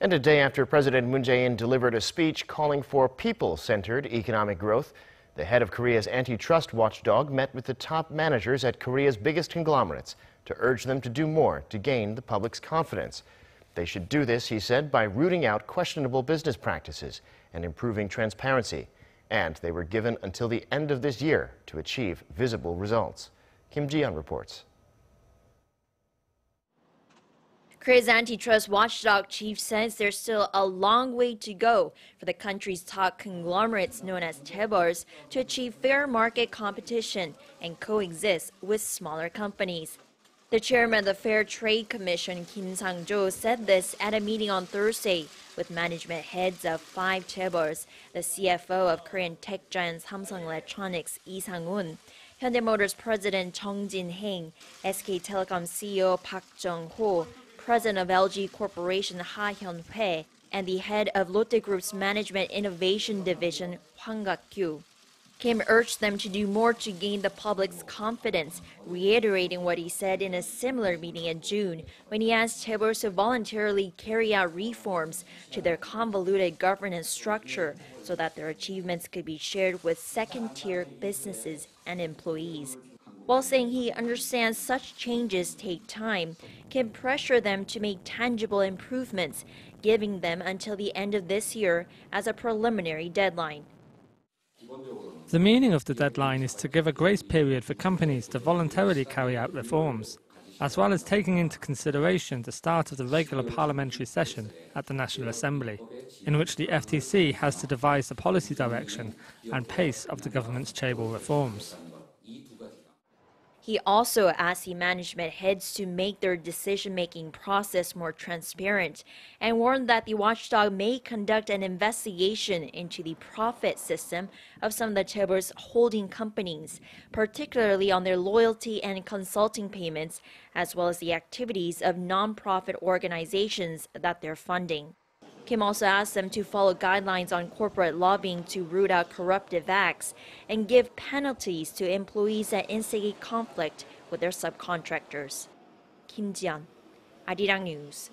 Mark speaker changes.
Speaker 1: And a day after President Moon Jae-in delivered a speech calling for people-centered economic growth, the head of Korea's antitrust watchdog met with the top managers at Korea's biggest conglomerates to urge them to do more to gain the public's confidence. They should do this, he said, by rooting out questionable business practices and improving transparency. And they were given until the end of this year to achieve visible results. Kim Ji-yeon reports.
Speaker 2: Korea's antitrust watchdog chief says there's still a long way to go for the country's top conglomerates known as chaebols to achieve fair market competition and coexist with smaller companies. The chairman of the Fair Trade Commission, Kim Sang-jo, said this at a meeting on Thursday with management heads of 5 chaebols, the CFO of Korean tech giant Samsung Electronics, Sang-Hoon, Hyundai Motor's President Jung Jin-haeng, SK Telecom CEO Park Jung-ho, President of LG Corporation Ha Hyun-hwoi, and the head of Lotte Group's Management Innovation Division, Hwang Gak-kyu. Kim urged them to do more to gain the public's confidence, reiterating what he said in a similar meeting in June when he asked chaebols to voluntarily carry out reforms to their convoluted governance structure so that their achievements could be shared with second-tier businesses and employees. While saying he understands such changes take time, Kim pressured them to make tangible improvements, giving them until the end of this year as a preliminary deadline.
Speaker 3: The meaning of the deadline is to give a grace period for companies to voluntarily carry out reforms, as well as taking into consideration the start of the regular parliamentary session at the National Assembly, in which the FTC has to devise the policy direction and pace of the government's chaebol reforms.
Speaker 2: He also asked the management heads to make their decision-making process more transparent and warned that the watchdog may conduct an investigation into the profit system of some of the chaebols' holding companies, particularly on their loyalty and consulting payments, as well as the activities of non-profit organizations that they're funding. Kim also asked them to follow guidelines on corporate lobbying to root out corruptive acts and give penalties to employees that instigate conflict with their subcontractors. Kim Ji-yeon, Arirang News.